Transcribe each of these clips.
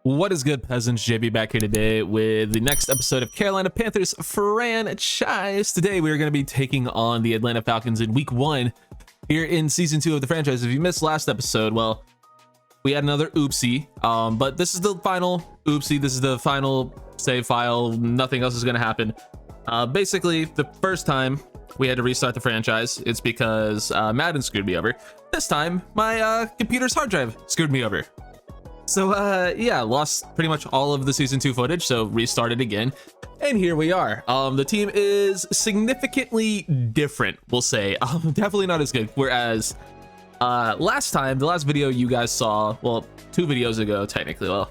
What is good, peasants? JB back here today with the next episode of Carolina Panthers Franchise. Today we are going to be taking on the Atlanta Falcons in week 1 here in season 2 of the franchise. If you missed last episode, well, we had another oopsie, but this is the final oopsie. This is the final save file. Nothing else is going to happen. Basically, the first time we had to restart the franchise, it's because Madden screwed me over. This time, my computer's hard drive screwed me over. So yeah, lost pretty much all of the season 2 footage, so restarted again, and here we are. The team is significantly different, we'll say. Definitely not as good. Whereas last time, the last video you guys saw, well, 2 videos ago technically, well,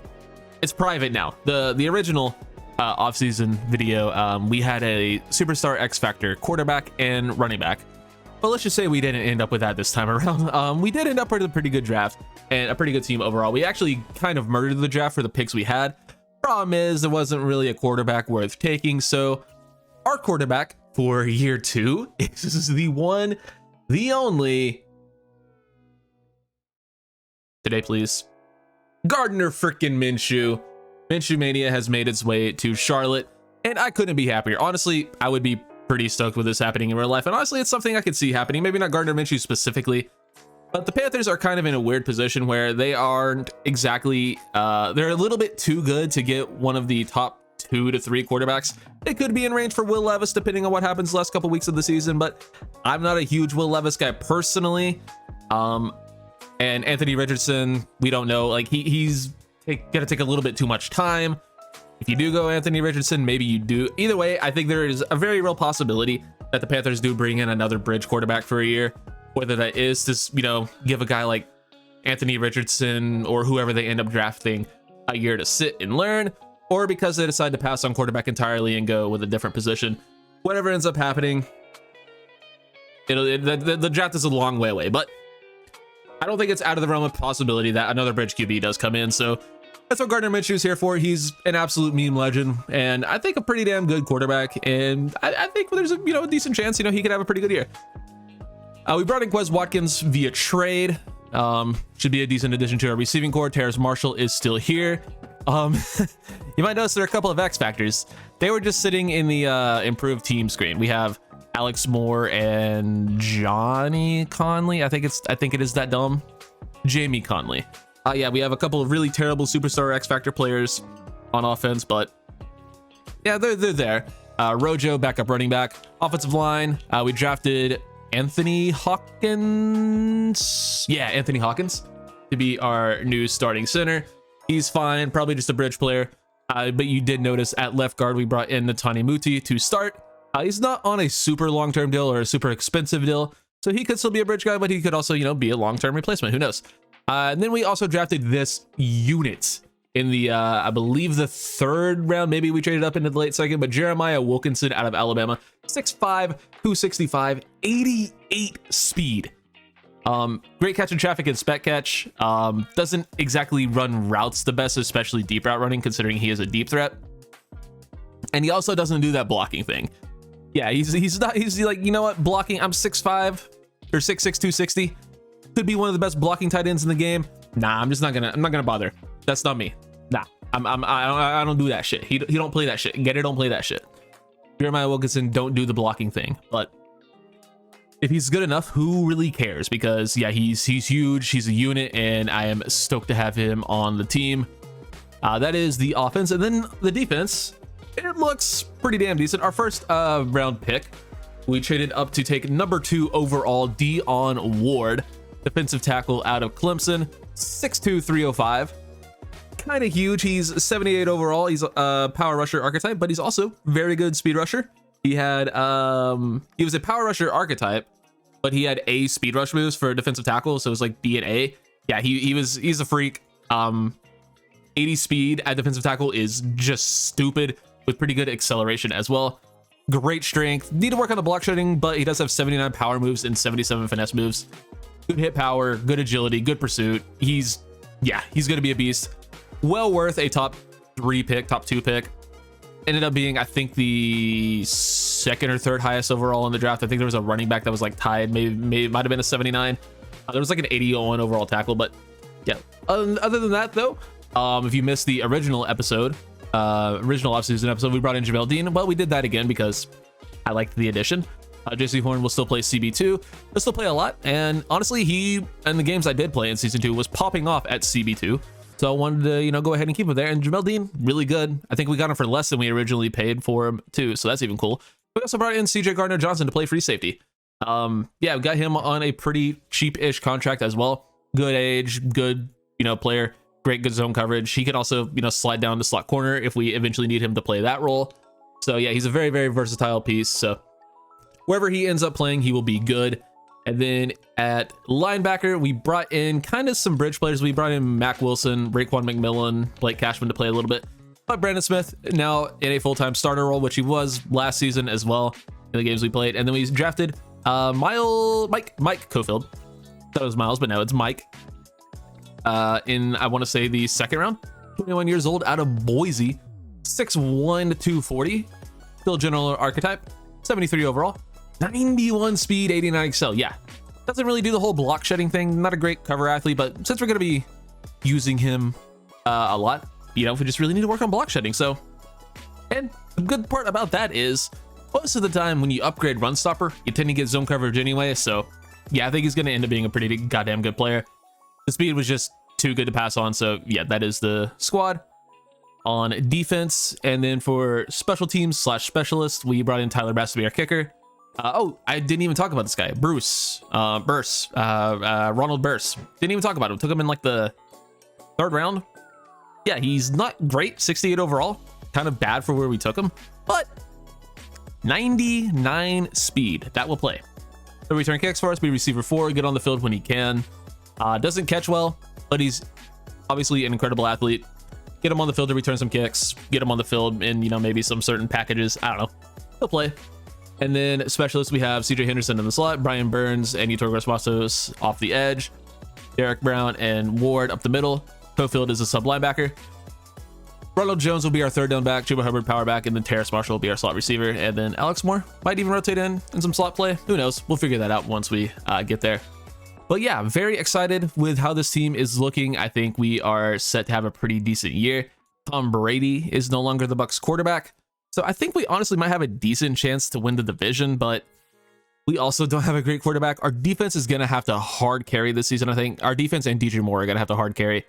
it's private now. The original off-season video, we had a superstar X Factor quarterback and running back. But let's just say we didn't end up with that this time around. We did end up with a pretty good draft and a pretty good team overall. We actually kind of murdered the draft for the picks we had. Problem is, there wasn't really a quarterback worth taking. So our quarterback for year 2 is the one, the only, today please, Gardner frickin' Minshew. MINSHEW Mania has made its way to Charlotte, and I couldn't be happier. Honestly, I would be pretty stoked with this happening in real life, and honestly, it's something I could see happening. Maybe not Gardner Minshew specifically, but the Panthers are kind of in a weird position where they aren't exactly, they're a little bit too good to get one of the top 2 to 3 quarterbacks. They could be in range for Will Levis depending on what happens the last couple weeks of the season, but I'm not a huge Will Levis guy personally. And Anthony Richardson, we don't know, like he's gonna take a little bit too much time. If you do go Anthony Richardson, maybe you do. Either way, I think there is a very real possibility that the Panthers do bring in another bridge quarterback for a year. Whether that is to, you know, give a guy like Anthony Richardson or whoever they end up drafting a year to sit and learn, or because they decide to pass on quarterback entirely and go with a different position. Whatever ends up happening, the draft is a long way away, but I don't think it's out of the realm of possibility that another bridge QB does come in. So that's what Gardner Minshew's here for. He's an absolute meme legend, and I think a pretty damn good quarterback. And I think there's a decent chance he could have a pretty good year. We brought in Quez Watkins via trade. Should be a decent addition to our receiving core. Terrace Marshall is still here. You might notice there are a couple of X factors. They were just sitting in the improved team screen. We have Alex Moore and Johnny Conley. I think it is that dumb. Jamie Conley. Yeah, we have a couple of really terrible superstar X Factor players on offense, but yeah, they're there. Rojo, backup running back. Offensive line, we drafted Anthony Hawkins. Yeah, Anthony Hawkins to be our new starting center. He's fine, probably just a bridge player. But you did notice at left guard, we brought in Natani Muti to start. He's not on a super long-term deal or a super expensive deal, so he could still be a bridge guy, but he could also, be a long-term replacement. Who knows? And then we also drafted this unit in the, I believe the 3rd round. Maybe we traded up into the late 2nd, but Jeremiah Wilkinson out of Alabama, 6'5", 265, 88 speed. Great catch in traffic and spec catch. Doesn't exactly run routes the best, especially deep route running, considering he is a deep threat. And he also doesn't do that blocking thing. Yeah, he's like, you know what, blocking, I'm 6'5", or 6'6", 260. Could be one of the best blocking tight ends in the game. Nah, I'm not gonna bother. That's not me. Nah, I don't do that shit. He don't play that shit. Getter don't play that shit. Jeremiah Wilkinson don't do the blocking thing. But if he's good enough, who really cares? Because yeah, he's huge. He's a unit, and I am stoked to have him on the team. That is the offense, and then the defense. It looks pretty damn decent. Our first round pick, we traded up to take number 2 overall, Dion Ward. Defensive tackle out of Clemson, 6'2", 305. Kind of huge. He's 78 overall. He's a power rusher archetype, but he's also very good speed rusher. He had he was a power rusher archetype, but he had A speed rush moves for a defensive tackle, so it was like B and A. Yeah, he's a freak. 80 speed at defensive tackle is just stupid, with pretty good acceleration as well. Great strength. Need to work on the block shedding, but he does have 79 power moves and 77 finesse moves. Good hit power, good agility, good pursuit. He's gonna be a beast. Well worth a top 2 pick. Ended up being, I think, the 2nd or 3rd highest overall in the draft. I think there was a running back that was like tied, maybe might have been a 79. There was like an 81 overall tackle, but yeah. Other than that though, If you missed the original episode, original offseason episode, we brought in Jamel Dean. Well, we did that again because I liked the addition. JC Horn will still play CB2. He'll still play a lot, and honestly, he and the games I did play in season 2 was popping off at CB2. So I wanted to, go ahead and keep him there. And Jamel Dean, really good. I think we got him for less than we originally paid for him too, so that's even cool. We also brought in CJ Gardner-Johnson to play free safety. Yeah, we got him on a pretty cheap-ish contract as well. Good age, good, player, great good zone coverage. He can also, slide down to slot corner if we eventually need him to play that role. So yeah, he's a very, very versatile piece. So wherever he ends up playing, he will be good. And then at linebacker, we brought in kind of some bridge players. We brought in Mac Wilson, Raekwon McMillan, Blake Cashman to play a little bit. But Brandon Smith now in a full-time starter role, which he was last season as well in the games we played. And then we drafted Mike Cofield. That was Miles, but now it's Mike. In, I want to say, the second round. 21 years old, out of Boise. 6'1", 240. Still general archetype. 73 overall. 91 speed, 89 excel. Yeah, doesn't really do the whole block shedding thing. Not a great cover athlete, but since we're going to be using him a lot, we just really need to work on block shedding. So, and the good part about that is most of the time when you upgrade run stopper, you tend to get zone coverage anyway. So yeah, I think he's going to end up being a pretty goddamn good player. The speed was just too good to pass on. So yeah, that is the squad. On defense, and then for special teams / specialists, we brought in Tyler Bass to be our kicker. I didn't even talk about this guy, Ronald Burse. Didn't even talk about him. Took him in like the 3rd round. Yeah, he's not great, 68 overall. Kind of bad for where we took him, but 99 speed. That will play. So return kicks for us. Be receiver 4, get on the field when he can. Doesn't catch well, but he's obviously an incredible athlete. Get him on the field to return some kicks. Get him on the field in, maybe some certain packages. I don't know. He'll play. And then specialists, we have CJ Henderson in the slot, Brian Burns and Yetur Gross-Matos off the edge, Derek Brown and Ward up the middle. Cofield is a sub linebacker. Ronald Jones will be our 3rd down back, Chuba Hubbard power back, and then Terrace Marshall will be our slot receiver. And then Alex Moore might even rotate in some slot play. Who knows? We'll figure that out once we get there. But yeah, very excited with how this team is looking. I think we are set to have a pretty decent year. Tom Brady is no longer the Bucs quarterback. So I think we honestly might have a decent chance to win the division, but we also don't have a great quarterback. Our defense is going to have to hard carry this season, I think. Our defense and DJ Moore are going to have to hard carry.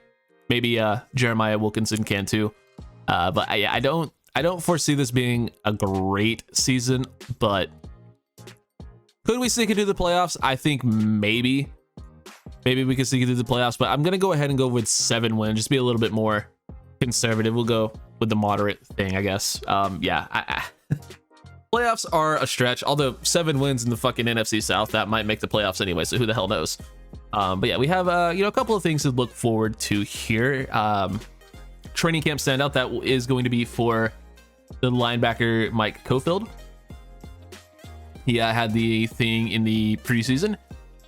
Maybe Jeremiah Wilkinson can too. But I don't foresee this being a great season, but could we sneak into the playoffs? I think maybe we could sneak into the playoffs, but I'm going to go ahead and go with 7 wins, just be a little bit more conservative. We'll go with the moderate thing, I guess. Yeah, playoffs are a stretch, although 7 wins in the fucking NFC South, that might make the playoffs anyway, so who the hell knows. But yeah, we have a couple of things to look forward to here. Training camp standout, that is going to be for the linebacker Mike Cofield. He had the thing in the preseason,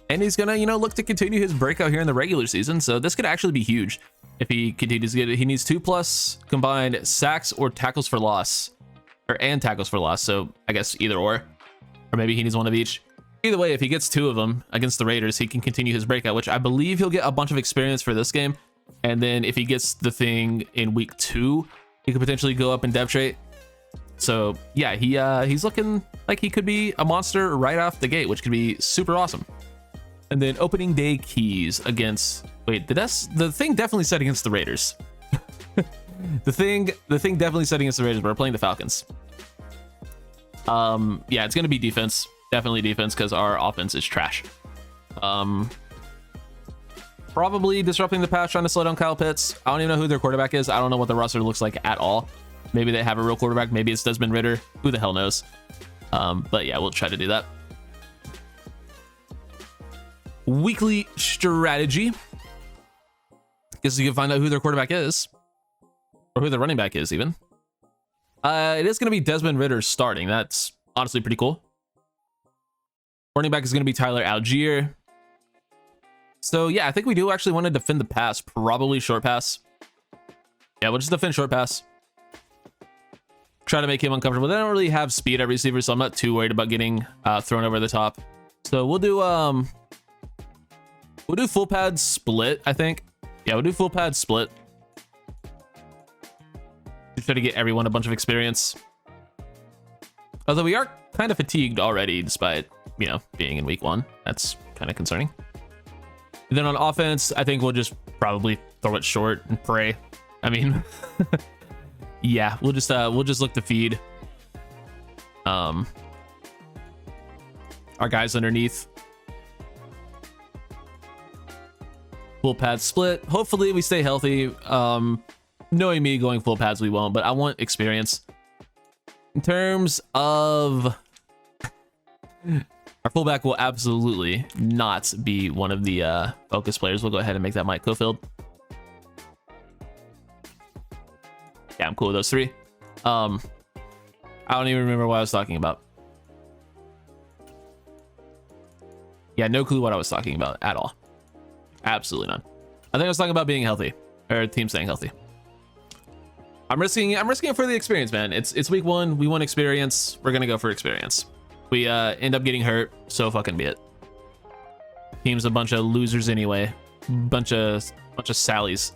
and he's gonna look to continue his breakout here in the regular season, so this could actually be huge. If he continues to get it, he needs 2+ combined sacks or tackles for loss, and tackles for loss. So I guess either or maybe he needs one of each. Either way, if he gets 2 of them against the Raiders, he can continue his breakout, which I believe he'll get a bunch of experience for this game. And then if he gets the thing in week 2, he could potentially go up in depth trait. So yeah, he's looking like he could be a monster right off the gate, which could be super awesome. And then opening day keys against, wait, the thing definitely set against the Raiders. the thing definitely set against the Raiders. We're playing the Falcons. Yeah, it's gonna be defense, definitely defense, because our offense is trash. Probably disrupting the pass, trying to slow down Kyle Pitts. I don't even know who their quarterback is. I don't know what the roster looks like at all. Maybe they have a real quarterback. Maybe it's Desmond Ridder. Who the hell knows? But yeah, we'll try to do that. Weekly strategy. Guess you can find out who their quarterback is, or who their running back is even. It is going to be Desmond Ridder starting. That's honestly pretty cool. Running back is going to be Tyler Algier. So yeah, I think we do actually want to defend the pass, probably short pass. Yeah, we'll just defend short pass. Try to make him uncomfortable. They don't really have speed at receiver, so I'm not too worried about getting thrown over the top. So we'll do full pad split, I think. Yeah, we'll do full pad split. try to get everyone a bunch of experience. Although we are kind of fatigued already, despite, you know, being in week 1. That's kind of concerning. And then on offense, I think we'll just probably throw it short and pray. I mean, yeah, we'll just look to feed our guys underneath. Full pad split. Hopefully we stay healthy. Knowing me, going full pads we won't, but I want experience. In terms of our fullback, will absolutely not be one of the focus players. We'll go ahead and make that Mike Cofield. Yeah, I'm cool with those 3. I don't even remember what I was talking about. Yeah, no clue what I was talking about at all. Absolutely none. I think I was talking about being healthy, or team staying healthy. I'm risking it for the experience, man. It's week 1. We want experience. We're gonna go for experience. We end up getting hurt, so fucking be it. Team's a bunch of losers anyway. Bunch of Sallies.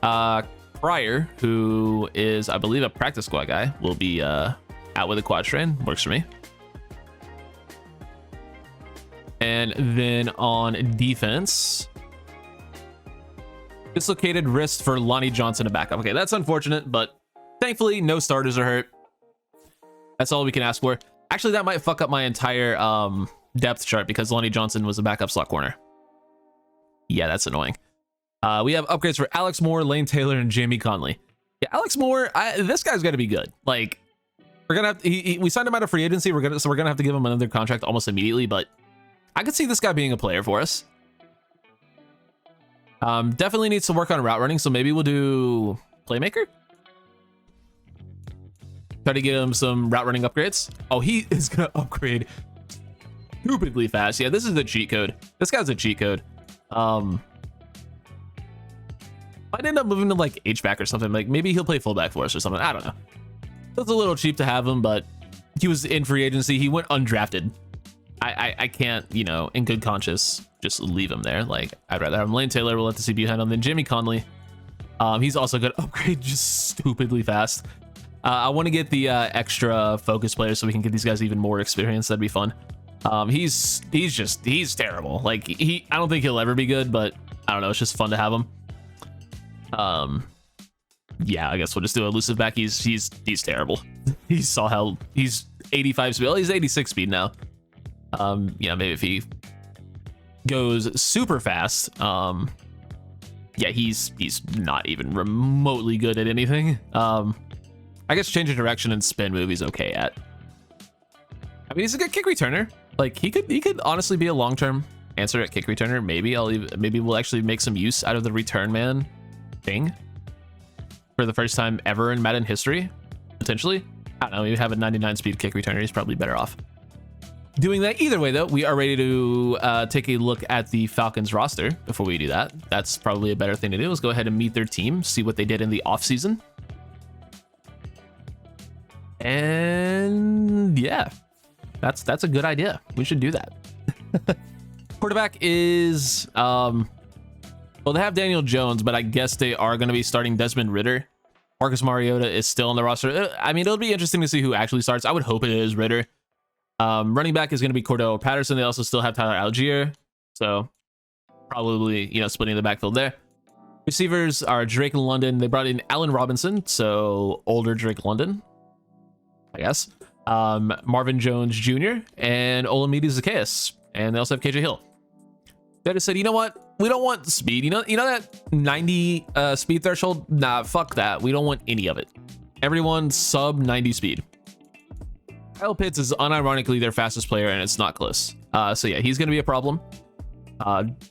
Pryor, who is, I believe, a practice squad guy, will be out with a quad strain. Works for me. And then on defense, dislocated wrist for Lonnie Johnson to backup. Okay, that's unfortunate, but thankfully no starters are hurt. That's all we can ask for. Actually, that might fuck up my entire depth chart because Lonnie Johnson was a backup slot corner. Yeah, that's annoying. We have upgrades for Alex Moore, Lane Taylor, and Jamie Conley. Yeah, Alex Moore, this guy's got to be good. Like, we're gonna have we signed him out of free agency. We're gonna have to give him another contract almost immediately. But I could see this guy being a player for us. Definitely needs to work on route running, so maybe we'll do playmaker. Try to get him some route running upgrades. Oh, he is gonna upgrade stupidly fast. Yeah, this is the cheat code. This guy's a cheat code. Might end up moving to like H-back or something. Like maybe he'll play fullback for us or something. I don't know. It's a little cheap to have him, but he was in free agency. He went undrafted. I can't, you know, in good conscience, just leave him there. Like, I'd rather have him. Lane Taylor will let the CPU handle him than Jimmy Conley. He's also going to upgrade just stupidly fast. I want to get the extra focus players so we can get these guys even more experience. That'd be fun. He's terrible. Like, I don't think he'll ever be good, but I don't know. It's just fun to have him. Yeah, I guess we'll just do elusive back. He's terrible. He saw how he's 85 speed. Well, he's 86 speed now. Yeah, maybe if he goes super fast, yeah, he's not even remotely good at anything. I guess change of direction and spin move he's okay at. I mean, he's a good kick returner. Like he could honestly be a long-term answer at kick returner. Maybe we'll actually make some use out of the return man thing for the first time ever in Madden history, potentially. I don't know, we have a 99 speed kick returner. He's probably better off doing that. Either way, though, we are ready to take a look at the Falcons roster. Before we do that, that's probably a better thing to do. Let's go ahead and meet their team, see what they did in the offseason. And yeah, that's a good idea. We should do that. Quarterback is well, they have Daniel Jones, but I guess they are going to be starting Desmond Ridder. Marcus Mariota is still on the roster. I mean, it'll be interesting to see who actually starts. I would hope it is Ridder. Running back is going to be Cordell Patterson. They also still have Tyler Algier, so probably, you know, splitting the backfield there. Receivers are Drake London. They brought in Allen Robinson, so older Drake London, I guess. Marvin Jones Jr. and Olamide Zacchaeus, and they also have KJ Hill. They just said, you know what? We don't want speed. You know that 90 speed threshold? Nah, fuck that. We don't want any of it. Everyone sub 90 speed. Kyle Pitts is unironically their fastest player, and it's not close. So yeah, he's going to be a problem.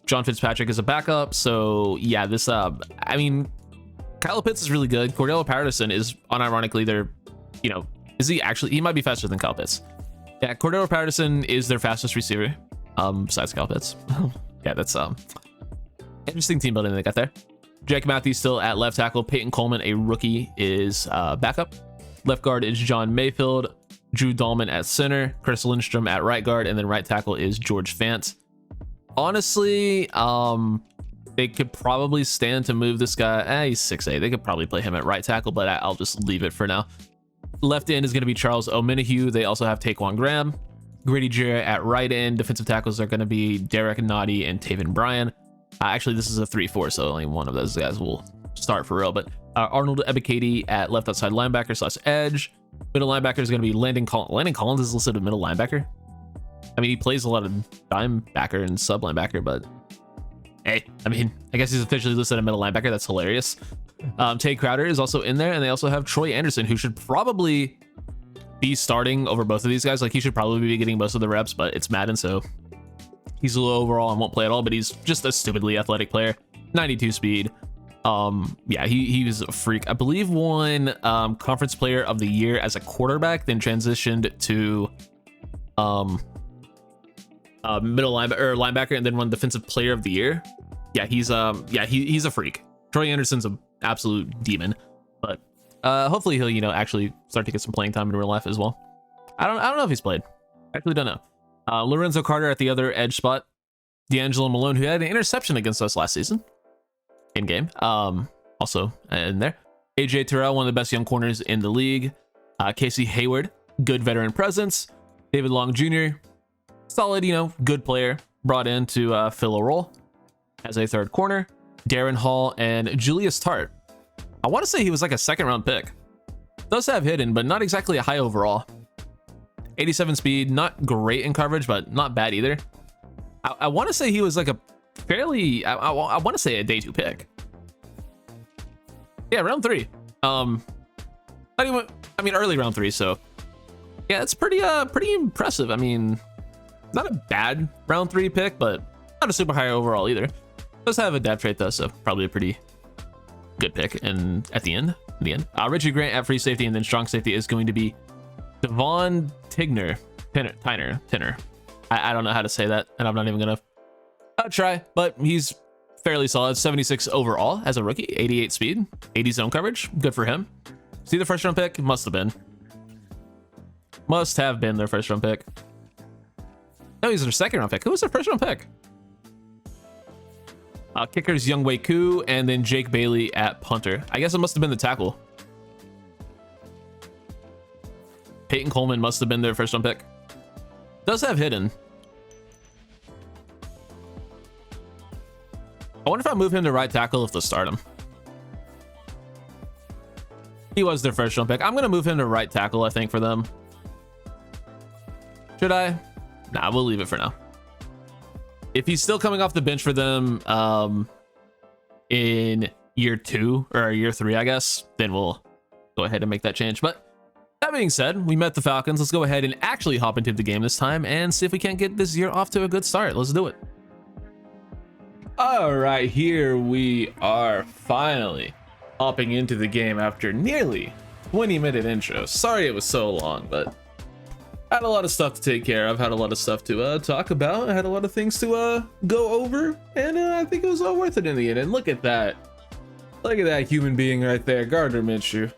John Fitzpatrick is a backup. So yeah, this, I mean, Kyle Pitts is really good. Cordell Patterson is unironically their, you know, is he actually, he might be faster than Kyle Pitts. Yeah, Cordell Patterson is their fastest receiver, besides Kyle Pitts. Yeah, that's, interesting team building they got there. Jake Matthews still at left tackle. Peyton Coleman, a rookie, is backup. Left guard is John Mayfield. Drew Dahlman at center, Chris Lindstrom at right guard, and then right tackle is George Fant. Honestly, They could probably stand to move this guy. He's 6'8". They could probably play him at right tackle, but I'll just leave it for now. Left end is going to be Charles Omenihu. They also have Taquan Graham. Grady Jarrett at right end. Defensive tackles are going to be Derek Noddy and Taven Bryan. Actually, this is a 3-4, so only one of those guys will start for real. But Arnold Ebiketie at left outside linebacker / edge. Middle linebacker is going to be Landon Collins. Landon Collins is listed as middle linebacker. I mean, he plays a lot of dime backer and sub linebacker, but hey, I mean, I guess he's officially listed as middle linebacker. That's hilarious. Tay Crowder is also in there, and they also have Troy Anderson, who should probably be starting over both of these guys. Like, he should probably be getting most of the reps, but it's Madden, so he's a low overall and won't play at all, but he's just a stupidly athletic player. 92 speed. Yeah, he was a freak. I believe won conference player of the year as a quarterback, then transitioned to middle linebacker, and then won defensive player of the year. Yeah, he's a freak. Troy Anderson's an absolute demon, but hopefully he'll, you know, actually start to get some playing time in real life as well. I don't know if he's played. Actually don't know. Lorenzo Carter at the other edge spot. D'Angelo Malone, who had an interception against us last season in game, also in there. AJ Terrell, one of the best young corners in the league. Casey Hayward, good veteran presence. David Long Jr., solid, you know, good player, brought in to fill a role as a third corner. Darren Hall and Julius Tart. I want to say he was like a second-round pick. Does have hidden, but not exactly a high overall. 87 speed, not great in coverage, but not bad either. I want to say he was like a fairly, I want to say a day 2 pick. Yeah, round 3. Not even, I mean, early round 3. So yeah, it's pretty impressive. I mean, not a bad round 3 pick, but not a super high overall either. Does have a depth trait though, so probably a pretty good pick. And at the end, Richie Grant at free safety, and then strong safety is going to be Devon Tiner. I don't know how to say that, and I'm not even gonna try, but he's fairly solid. 76 overall as a rookie, 88 speed, 80 zone coverage. Good for him. See the first round pick? Must have been their first round pick. No, he's their second round pick. Who was their first round pick? Kickers Youngwei Koo, and then Jake Bailey at punter. I guess it must have been the tackle. Peyton Coleman must have been their first round pick. Does have hidden. I wonder if I move him to right tackle if they'll start him. He was their first round pick. I'm going to move him to right tackle, I think, for them. Should I? Nah, we'll leave it for now. If he's still coming off the bench for them in year 2 or year 3, I guess, then we'll go ahead and make that change. But that being said, we met the Falcons. Let's go ahead and actually hop into the game this time and see if we can't get this year off to a good start. Let's do it. All right, here we are finally hopping into the game after nearly 20-minute intro. Sorry it was so long, but I had a lot of stuff to take care of, had a lot of stuff to talk about, I had a lot of things to go over, and I think it was all worth it in the end. And look at that human being right there, Gardner Minshew,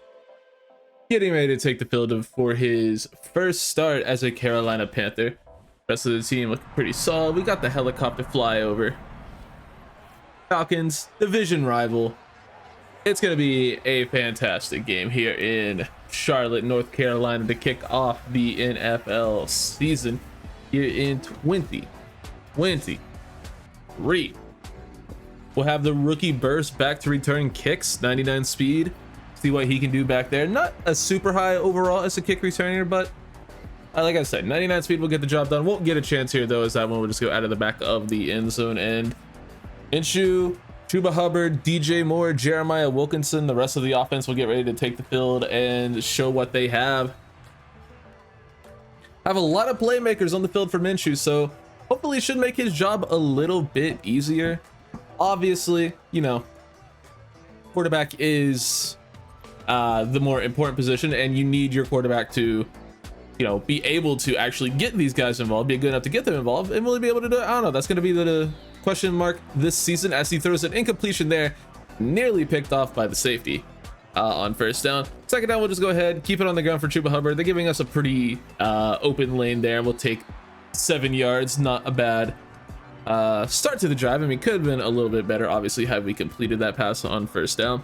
getting ready to take the field for his first start as a Carolina Panther. Rest of the team looking pretty solid. We got the helicopter flyover. Falcons, division rival. It's going to be a fantastic game here in Charlotte, North Carolina to kick off the NFL season here in 2023. We'll have the rookie Burst back to return kicks, 99 speed. See what he can do back there. Not a super high overall as a kick returner, but like I said, 99 speed will get the job done. Won't get a chance here though, as that one will just go out of the back of the end zone. And Minshew, Chuba Hubbard, DJ Moore, Jeremiah Wilkinson, the rest of the offense will get ready to take the field and show what they have. Have a lot of playmakers on the field for Minshew, so hopefully it should make his job a little bit easier. Obviously, you know, quarterback is the more important position, and you need your quarterback to, you know, be able to actually get these guys involved, be good enough to get them involved, and will he be able to do it? I don't know. That's going to be the question mark this season, as he throws an incompletion there, nearly picked off by the safety on first down. Second down, we'll just go ahead, keep it on the ground for Chuba Hubbard. They're giving us a pretty open lane there. We'll take 7 yards, not a bad start to the drive. I mean, could have been a little bit better, obviously, had we completed that pass on first down.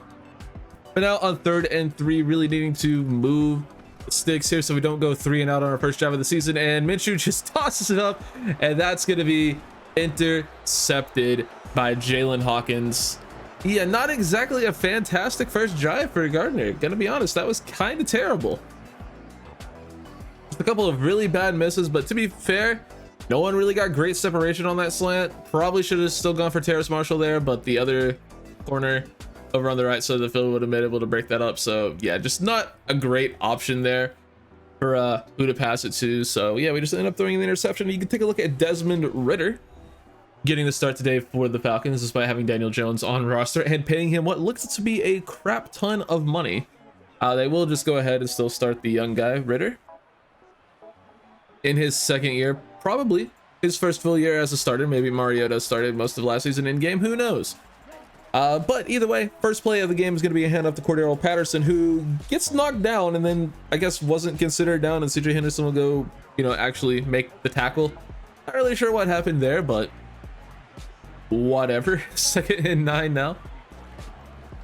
But now on 3rd and 3, really needing to move the sticks here so we don't go 3 and out on our first drive of the season. And Minshew just tosses it up, and that's going to be intercepted by Jalen Hawkins. Yeah, not exactly a fantastic first drive for Gardner. Gonna be honest, that was kind of terrible. Just a couple of really bad misses, but to be fair, no one really got great separation on that slant. Probably should have still gone for Terrace Marshall there, but the other corner over on the right side of the field would have been able to break that up. So yeah, just not a great option there for who to pass it to. So yeah, we just ended up throwing the interception. You can take a look at Desmond Ridder getting the start today for the Falcons, despite having Daniel Jones on roster and paying him what looks to be a crap ton of money. They will just go ahead and still start the young guy, Ridder, in his 2nd year, probably his first full year as a starter. Maybe Mariota started most of last season in game, who knows. But either way, first play of the game is going to be a handoff to Cordero Patterson, who gets knocked down and then I guess wasn't considered down, and CJ Henderson will go, you know, actually make the tackle. Not really sure what happened there, but whatever. 2nd and 9 now.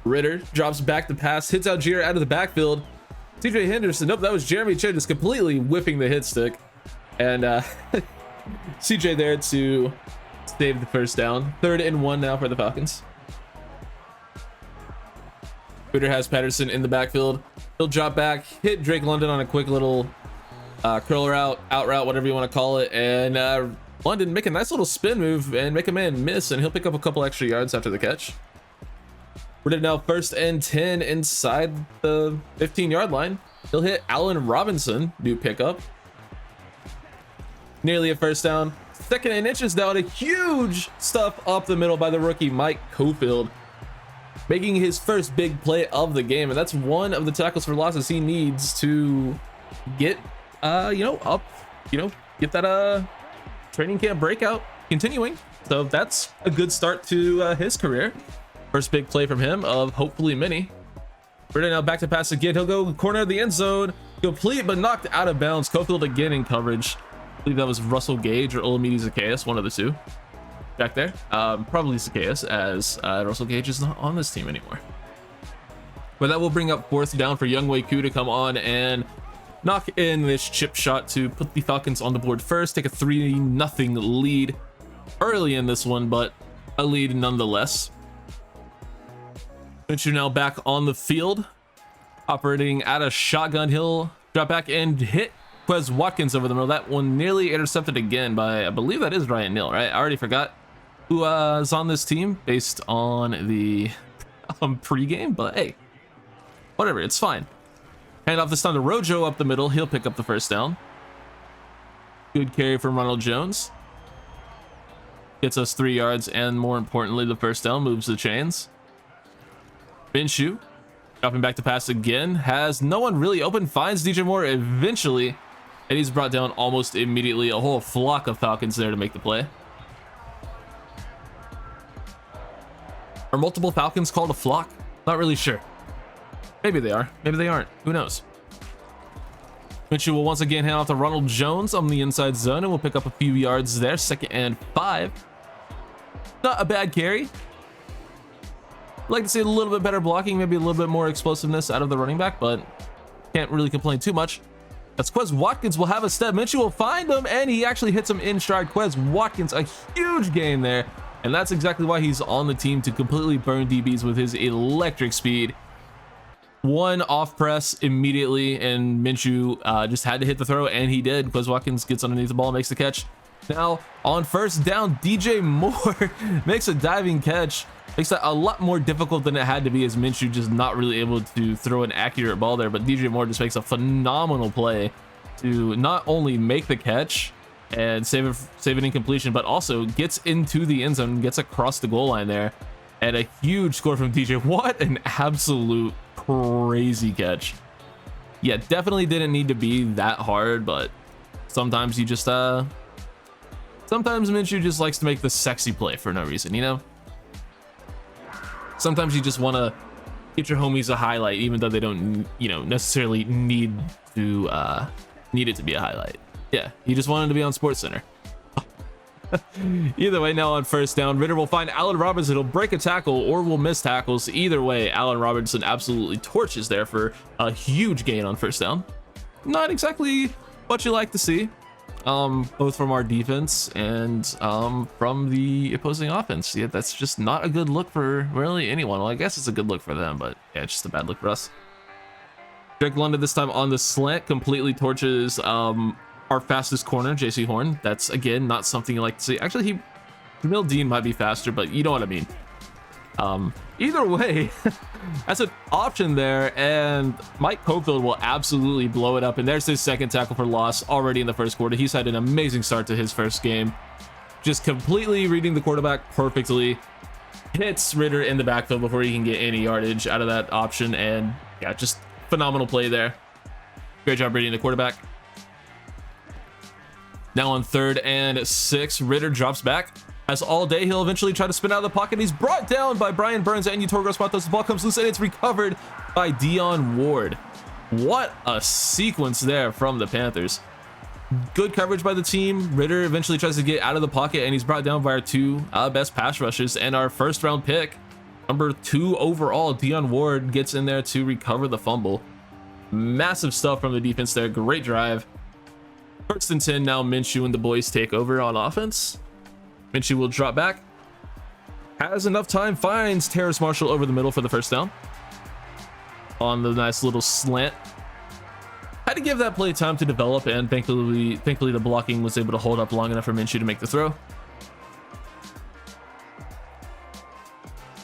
Ridder drops back the pass, hits Algier out of the backfield. CJ Henderson, nope, that was Jeremy Chinn just completely whipping the hit stick. And CJ there to save the first down. 3rd and 1 now for the Falcons. Ridder has Patterson in the backfield. He'll drop back, hit Drake London on a quick little curl route, out route, whatever you want to call it. And London make a nice little spin move and make a man miss, and he'll pick up a couple extra yards after the catch. We're now 1st and 10 inside the 15-yard line. He'll hit Allen Robinson, new pickup. Nearly a first down. 2nd and inches now, and a huge stuff up the middle by the rookie Mike Cofield, making his first big play of the game. And that's one of the tackles for losses he needs to get, up, get that training camp breakout continuing. So that's a good start to his career. First big play from him of hopefully many. Ridder now back to pass again. He'll go corner of the end zone, complete but knocked out of bounds. Cofield again in coverage. I believe that was Russell Gage or Olamide Zacchaeus, one of the two back there. Probably Zacchaeus, as Russell Gage is not on this team anymore. But that will bring up 4th down for Younghoe Koo to come on and knock in this chip shot to put the Falcons on the board first. Take a 3-0 lead early in this one, but a lead nonetheless. Minshew now back on the field, operating at a shotgun. He'll drop back and hit Quez Watkins over the middle. That one nearly intercepted again by, I believe that is Ryan Neal, right? I already forgot who is on this team based on the pregame, but hey, whatever, it's fine. Hand off this time to Rojo up the middle. He'll pick up the first down. Good carry from Ronald Jones. Gets us 3 yards, and more importantly, the first down, moves the chains. Minshew dropping back to pass again. Has no one really open. Finds DJ Moore eventually, and he's brought down almost immediately. A whole flock of Falcons there to make the play. Are multiple Falcons called a flock? Not really sure. Maybe they are. Maybe they aren't. Who knows? Minshew will once again hand off to Ronald Jones on the inside zone, and we'll pick up a few yards there. 2nd and 5. Not a bad carry. I'd like to see a little bit better blocking, maybe a little bit more explosiveness out of the running back, but can't really complain too much. That's Quez Watkins will have a step. Minshew will find him, and he actually hits him in stride. Quez Watkins, a huge gain there, and that's exactly why he's on the team, to completely burn DBs with his electric speed. One off press immediately, and Minshew just had to hit the throw, and he did. Quez Watkins gets underneath the ball, makes the catch. Now on first down, DJ Moore makes a diving catch. Makes that a lot more difficult than it had to be, as Minshew just not really able to throw an accurate ball there. But DJ Moore just makes a phenomenal play to not only make the catch and save an incompletion, but also gets into the end zone, gets across the goal line there, and a huge score from DJ. What an absolute crazy catch. Yeah, definitely didn't need to be that hard, but sometimes you just sometimes Minshew just likes to make the sexy play for no reason, you know? Sometimes you just want to get your homies a highlight, even though they don't, necessarily need it to be a highlight. Yeah, you just want it to be on SportsCenter. Either way, now on first down, Ritter will find Allen Robinson. He'll break a tackle or will miss tackles. Either way, Allen Robinson absolutely torches there for a huge gain on first down. Not exactly what you like to see, both from our defense and from the opposing offense. Yeah, that's just not a good look for really anyone. Well, I guess it's a good look for them, but yeah, it's just a bad look for us. Drake London this time on the slant completely torches our fastest corner, JC Horn. That's again not something you like to see. Actually, Jamil Dean might be faster, but you know what I mean. Either way, that's an option there, and Mike Cofield will absolutely blow it up. And there's his second tackle for loss already in the first quarter. He's had an amazing start to his first game, just completely reading the quarterback perfectly. Hits Ritter in the backfield before he can get any yardage out of that option, and yeah, just phenomenal play there. Great job reading the quarterback. Now on 3rd and 6, Ritter drops back. As all day, he'll eventually try to spin out of the pocket. He's brought down by Brian Burns and Utorgos Matos. The ball comes loose and it's recovered by Dion Ward. What a sequence there from the Panthers. Good coverage by the team. Ritter eventually tries to get out of the pocket, and he's brought down by our 2 best pass rushers and our first round pick. Number 2 overall, Dion Ward, gets in there to recover the fumble. Massive stuff from the defense there. Great drive. 1st and 10 now. Minshew and the boys take over on offense. Minshew will drop back. Has enough time. Finds Terrace Marshall over the middle for the first down. On the nice little slant. Had to give that play time to develop, and thankfully the blocking was able to hold up long enough for Minshew to make the throw.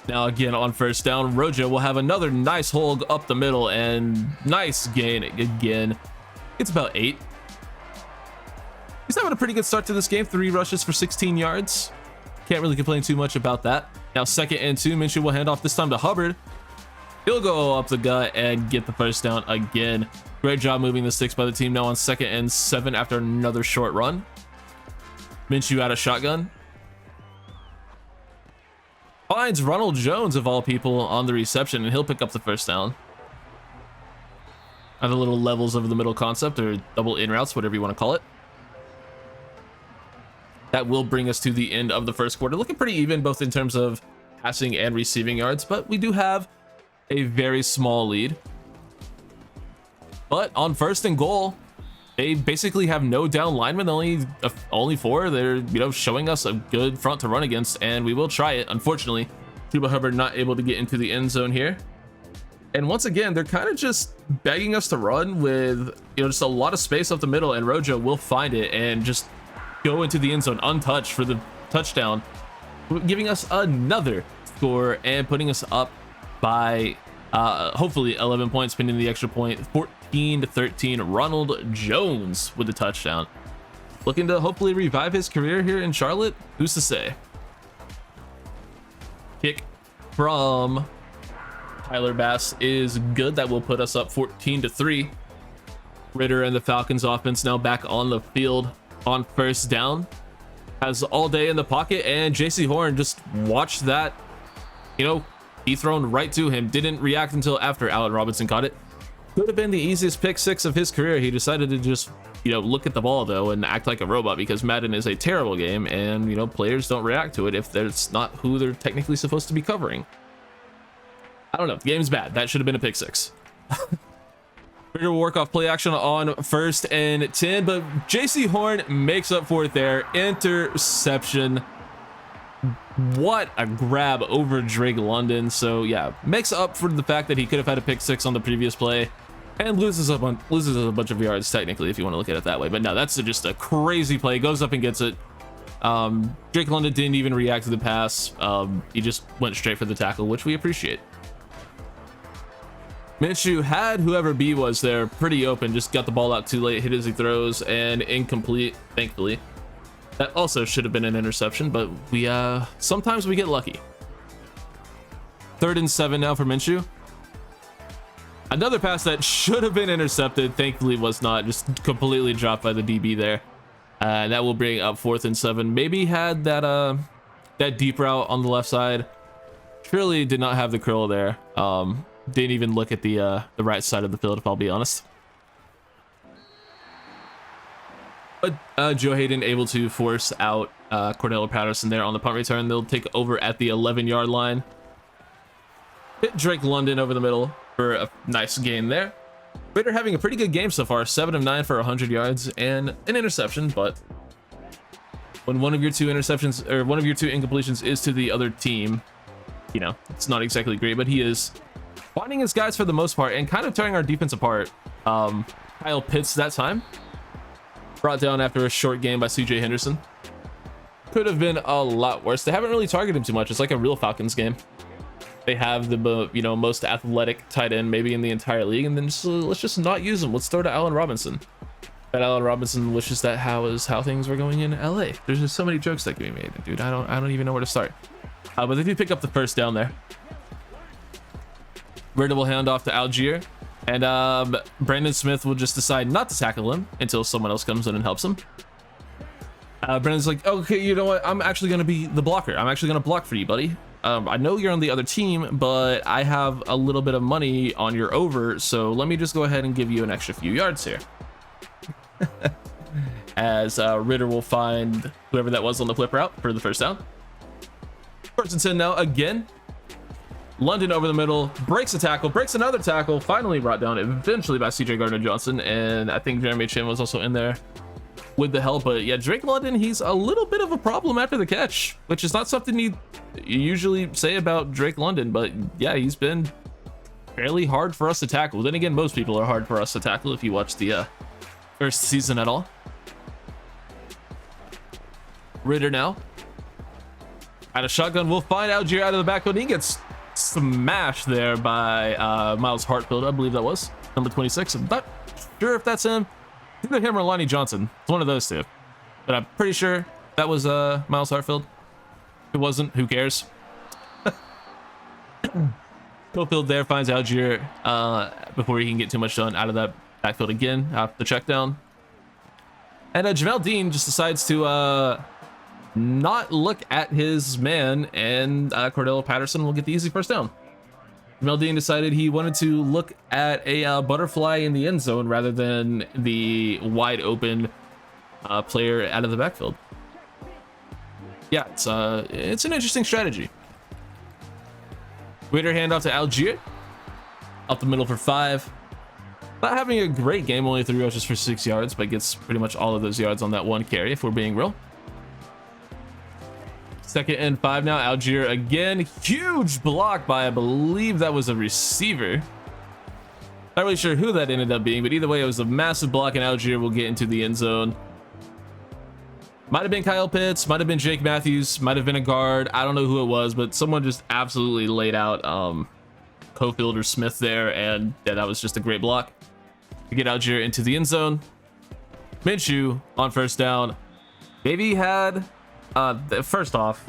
Now again on first down, Rojo will have another nice hold up the middle, and nice gain again. It's about 8. He's having a pretty good start to this game. 3 rushes for 16 yards. Can't really complain too much about that. Now 2nd and 2, Minshew will hand off this time to Hubbard. He'll go up the gut and get the first down again. Great job moving the sticks by the team. Now on 2nd and 7 after another short run. Minshew out of shotgun. Finds Ronald Jones, of all people, on the reception, and he'll pick up the first down. Other little levels over the middle concept, or double in routes, whatever you want to call it. That will bring us to the end of the first quarter. Looking pretty even, both in terms of passing and receiving yards, but we do have a very small lead. But on 1st and goal, they basically have no down linemen, only 4. They're, showing us a good front to run against, and we will try it. Unfortunately, Chuba Hubbard not able to get into the end zone here. And once again, they're kind of just begging us to run with, just a lot of space up the middle, and Rojo will find it and just go into the end zone untouched for the touchdown, giving us another score and putting us up by hopefully 11 points, pending the extra point. 14-13. Ronald Jones with the touchdown, looking to hopefully revive his career here in Charlotte. Who's to say? Kick from Tyler Bass is good. That will put us up 14-3. Ritter and the Falcons offense now back on the field on first down. Has all day in the pocket, and JC Horn just watched that, he thrown right to him. Didn't react until after Allen Robinson caught it. Could have been the easiest pick 6 of his career. He decided to just, look at the ball though and act like a robot, because Madden is a terrible game, and players don't react to it if that's not who they're technically supposed to be covering. I don't know. The game's bad. That should have been a pick 6. Ritter will work off play action on 1st and 10, but JC Horn makes up for it there. Interception. What a grab over Drake London. So yeah, makes up for the fact that he could have had a pick 6 on the previous play, and loses a bunch of yards technically, if you want to look at it that way. But no, that's just a crazy play. Goes up and gets it. Drake London didn't even react to the pass. He just went straight for the tackle, which we appreciate. Minshew had whoever B was there pretty open, just got the ball out too late, hit as he throws, and incomplete, thankfully. That also should have been an interception, but we sometimes we get lucky. 3rd and 7 now for Minshew. Another pass that should have been intercepted, thankfully was not, just completely dropped by the DB there. That will bring up 4th and 7. Maybe had that deep route on the left side. Surely did not have the curl there. Didn't even look at the right side of the field, if I'll be honest. But Joe Hayden able to force out Cordell Patterson there on the punt return. They'll take over at the 11-yard line. Hit Drake London over the middle for a nice gain there. Ritter having a pretty good game so far, 7 of 9 for 100 yards and an interception. But when one of your two interceptions or one of your two incompletions is to the other team, you know, it's not exactly great. But he is finding his guys for the most part and kind of tearing our defense apart. Kyle Pitts that time brought down after a short game by CJ Henderson. Could have been a lot worse. They haven't really targeted him too much. It's like a real Falcons game. They have the most athletic tight end maybe in the entire league, and then let's just not use him. Let's throw to Allen Robinson. That Allen Robinson wishes that how things were going in LA. There's just so many jokes that can be made, dude. I don't even know where to start. But they do pick up the first down there. Ritter will hand off to Algier, and Brandon Smith will just decide not to tackle him until someone else comes in and helps him. Brandon's like, okay, you know what? I'm actually gonna be the blocker. I'm actually gonna block for you, buddy. I know you're on the other team, but I have a little bit of money on your over, so let me just go ahead and give you an extra few yards here. As Ritter will find whoever that was on the flip route for the first down. First and 10 now again. London over the middle, breaks a tackle, breaks another tackle, finally brought down eventually by CJ Gardner-Johnson, and I think Jeremy Chin was also in there with the help. But yeah, Drake London, he's a little bit of a problem after the catch, which is not something you usually say about Drake London, but yeah, he's been fairly hard for us to tackle. Then again, most people are hard for us to tackle if you watch the first season at all. Ritter now out of shotgun, we'll find Algier out of the backfield. He gets smashed there by Miles Hartfield, I believe that was number 26. I'm not sure if that's him. Either him or Lonnie Johnson. It's one of those two, but I'm pretty sure that was Miles Hartfield. If it wasn't, who cares? Cofield there finds Algier before he can get too much done out of that backfield again after the check down. And Jamel Dean just decides to not look at his man, and Cordell Patterson will get the easy first down. Jamel Dean decided he wanted to look at a butterfly in the end zone rather than the wide open player out of the backfield. Yeah, it's an interesting strategy. Waiter handoff to Algier up the middle for 5. Not having a great game, only 3 rushes for 6 yards, but gets pretty much all of those yards on that one carry if we're being real. Second and 5 now. Algier again. Huge block by, I believe that was a receiver. Not really sure who that ended up being, but either way, it was a massive block, and Algier will get into the end zone. Might have been Kyle Pitts, might have been Jake Matthews, might have been a guard. I don't know who it was, but someone just absolutely laid out Cofield or Smith there, and yeah, that was just a great block to get Algier into the end zone. Minshew on first down. Maybe he had first off,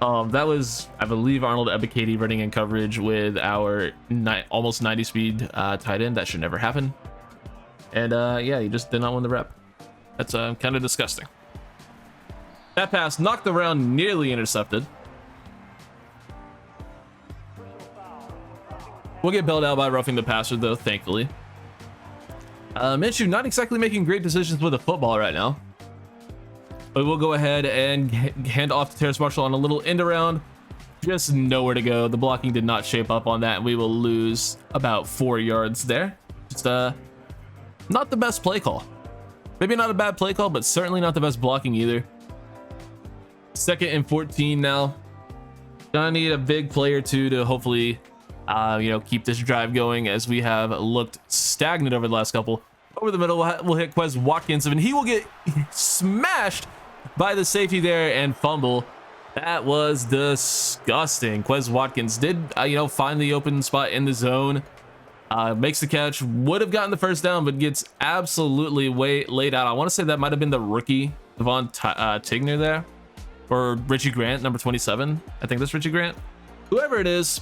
that was, I believe, Arnold Ebiketie running in coverage with our almost 90 speed tight end. That should never happen. And yeah, he just did not win the rep. That's kind of disgusting. That pass knocked around, nearly intercepted. We'll get bailed out by roughing the passer though, thankfully. Minshew not exactly making great decisions with the football right now. But we'll go ahead and hand off to Terrace Marshall on a little end around. Just nowhere to go. The blocking did not shape up on that, and we will lose about 4 yards there. Just not the best play call. Maybe not a bad play call, but certainly not the best blocking either. Second and 14 now. Gonna need a big play or two to hopefully keep this drive going, as we have looked stagnant over the last couple. Over the middle, we'll hit Quez Watkins, and he will get smashed by the safety there and fumble. That was disgusting. Quez Watkins did, find the open spot in the zone. Makes the catch, would have gotten the first down, but gets absolutely laid out. I want to say that might have been the rookie, Devon Tigner there, or Richie Grant, number 27. I think that's Richie Grant. Whoever it is,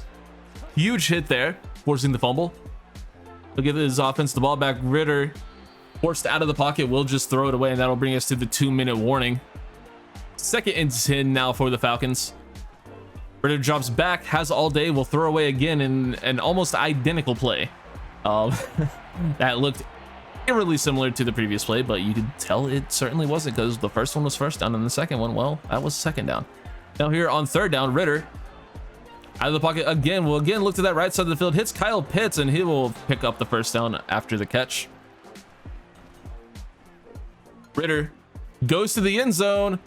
huge hit there, forcing the fumble. Look at his offense, the ball back. Ritter forced out of the pocket, will just throw it away, and that'll bring us to the 2-minute warning. Second and 10 now for the Falcons. Ritter drops back, has all day, will throw away again in an almost identical play. That looked eerily similar to the previous play, but you could tell it certainly wasn't, because the first one was first down and the second one, well, that was second down. Now here on third down, Ritter out of the pocket again. Will again look to that right side of the field, hits Kyle Pitts, and he will pick up the first down after the catch. Ritter goes to the end zone.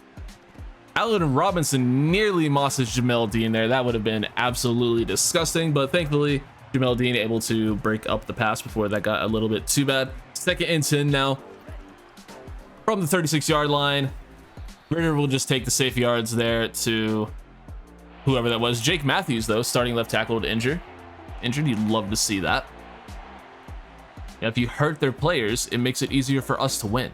Allen Robinson nearly mosses Jamel Dean there. That would have been absolutely disgusting, but thankfully Jamel Dean able to break up the pass before that got a little bit too bad. Second and 10 now from the 36-yard line. Ritter will just take the safe yards there to whoever that was. Jake Matthews, though, starting left tackle, injured. You'd love to see that. Yeah, if you hurt their players, it makes it easier for us to win.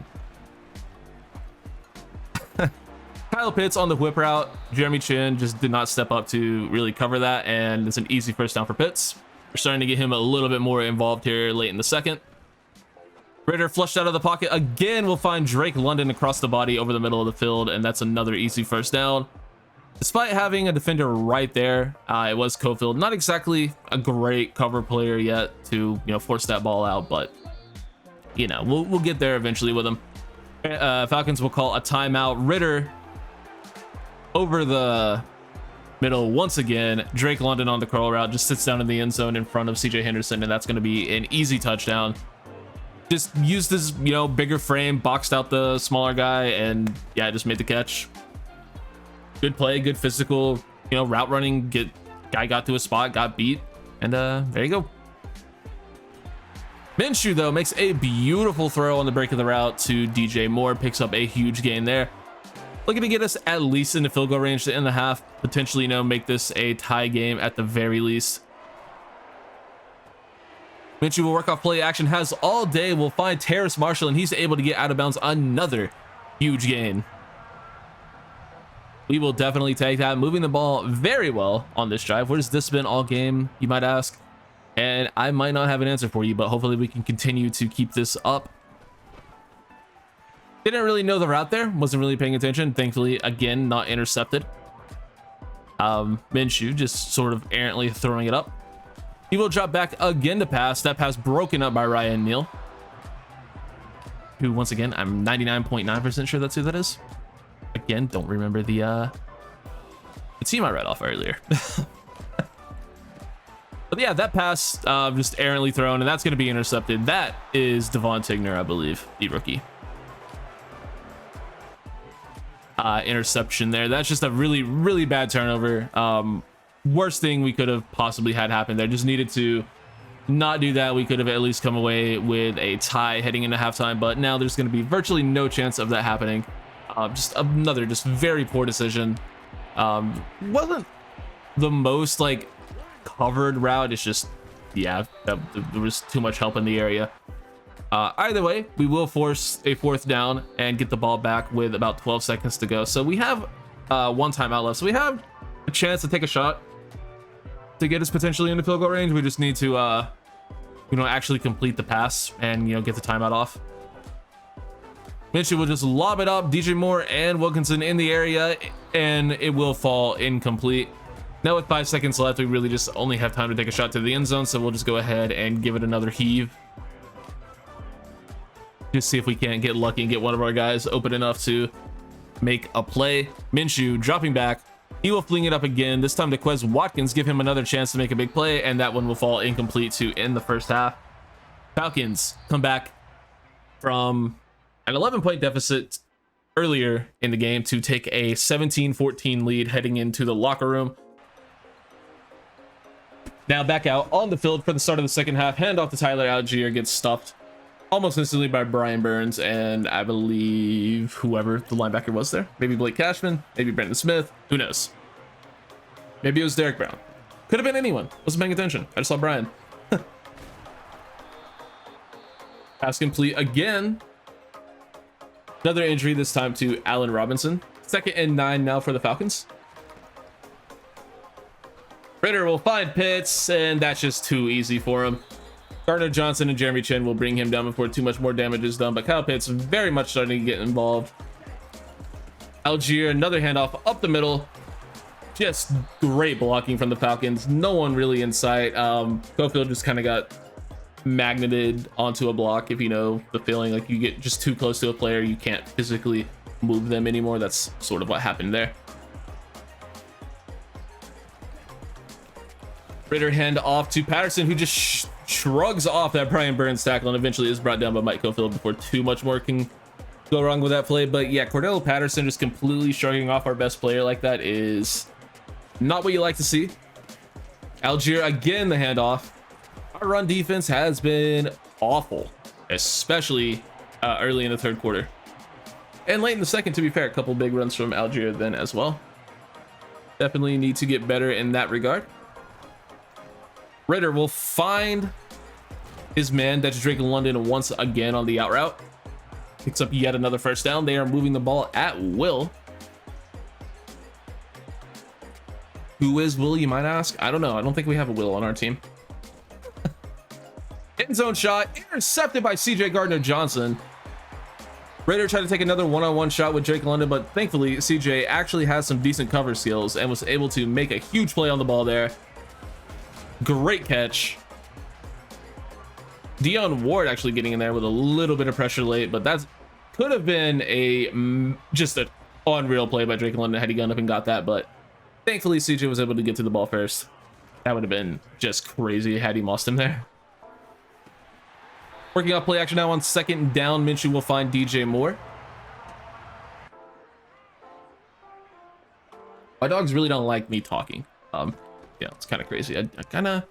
Kyle Pitts on the whip route. Jeremy Chin just did not step up to really cover that, and it's an easy first down for Pitts. We're starting to get him a little bit more involved here late in the second. Ritter flushed out of the pocket again. Will find Drake London across the body over the middle of the field, and that's another easy first down. Despite having a defender right there, it was Cofield. Not exactly a great cover player yet to, force that ball out, but we'll get there eventually with him. Falcons will call a timeout. Ritter over the middle once again. Drake London on the curl route just sits down in the end zone in front of CJ Henderson, and that's going to be an easy touchdown. Just used his bigger frame, boxed out the smaller guy, and yeah, just made the catch. Good play, good physical, route running. Guy got to a spot, got beat, and there you go. Minshew, though, makes a beautiful throw on the break of the route to DJ Moore, picks up a huge gain there. Looking to get us at least into field goal range to end the half, potentially, make this a tie game at the very least. Minshew will work off play action, has all day, will find Terrace Marshall, and he's able to get out of bounds. Another huge gain. We will definitely take that. Moving the ball very well on this drive. Where's this been all game, you might ask? And I might not have an answer for you, but hopefully we can continue to keep this up. Didn't really know the route there. Wasn't really paying attention. Thankfully, again, not intercepted. Minshew just sort of errantly throwing it up. He will drop back again to pass. That pass broken up by Ryan Neal, who, once again, I'm 99.9% sure that's who that is. Again, don't remember the team I read off earlier. But yeah, that pass just errantly thrown, and that's going to be intercepted. That is Devon Tigner, I believe, the rookie. Interception there. That's just a really, really bad turnover. Worst thing we could have possibly had happen there. Just needed to not do that. We could have at least come away with a tie heading into halftime, but now there's going to be virtually no chance of that happening. Just another very poor decision. Wasn't the most covered route. It's just, yeah, there was too much help in the area. Either way, we will force a fourth down and get the ball back with about 12 seconds to go. So we have one timeout left. So we have a chance to take a shot to get us potentially into field goal range. We just need to, actually complete the pass and, get the timeout off. Minshew will just lob it up. DJ Moore and Wilkinson in the area, and it will fall incomplete. Now with 5 seconds left, we really just only have time to take a shot to the end zone, so we'll just go ahead and give it another heave. Just see if we can't get lucky and get one of our guys open enough to make a play. Minshew dropping back. He will fling it up again. This time to Quez Watkins, give him another chance to make a big play, and that one will fall incomplete to end the first half. Falcons come back from an 11-point deficit earlier in the game to take a 17-14 lead heading into the locker room. Now back out on the field for the start of the second half. Handoff to Tyler Algier, gets stuffed almost instantly by Brian Burns, and I believe whoever the linebacker was there. Maybe Blake Cashman, maybe Brandon Smith, who knows? Maybe it was Derek Brown. Could have been anyone. Wasn't paying attention. I just saw Brian. Pass complete again. Another injury, this time to Allen Robinson. 2nd and 9 now for the Falcons. Ritter will find Pitts, and that's just too easy for him. Gardner Johnson and Jeremy Chin will bring him down before too much more damage is done, but Kyle Pitts very much starting to get involved. Algier, another handoff up the middle. Just great blocking from the Falcons. No one really in sight. Cofield just kind of got magneted onto a block. If you know the feeling, like you get just too close to a player, you can't physically move them anymore. That's sort of what happened there. Ritter hand off to Patterson, who just shrugs off that Brian Burns tackle and eventually is brought down by Mike Cofield before too much more can go wrong with that play. But yeah, Cordell Patterson just completely shrugging off our best player like that is not what you like to see. Algier again, the handoff. Our run defense has been awful, especially early in the third quarter and late in the second. To be fair, a couple big runs from Algier then as well. Definitely need to get better in that regard. Ritter will find his man, that's Drake London, once again on the out route. Picks up yet another first down. They are moving the ball at will. Who is Will, you might ask? I don't know. I don't think we have a Will on our team. End zone shot, intercepted by CJ Gardner-Johnson. Ritter tried to take another one-on-one shot with Drake London, but thankfully CJ actually has some decent cover skills and was able to make a huge play on the ball there. Great catch. Dion Ward actually getting in there with a little bit of pressure late, but that could have been just an unreal play by Drake London had he gone up and got that. But thankfully CJ was able to get to the ball first. That would have been just crazy had he lost him there. Working off play action now on second down. Minshew will find DJ Moore. My dogs really don't like me talking. Yeah, it's kind of crazy. I kind of,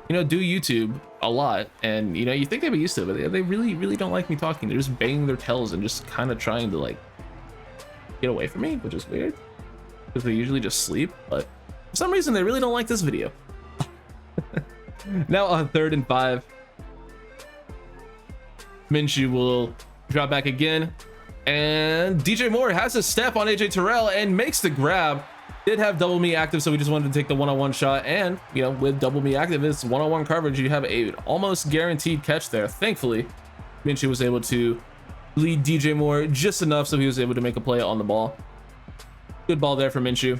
you know, do YouTube a lot, and you know, you think they'd be used to it, but they really don't like me talking. They're just banging their tails and just kind of trying to like get away from me, which is weird because they usually just sleep, but for some reason they really don't like this video. Now on 3rd and 5, Minshew will drop back again, and DJ Moore has a step on AJ Terrell and makes the grab. Did have double me active, so we just wanted to take the one-on-one shot, and you know, with double me active, it's one-on-one coverage. You have a almost guaranteed catch there. Thankfully, Minshew was able to lead DJ Moore just enough so he was able to make a play on the ball. Good ball there for Minshew.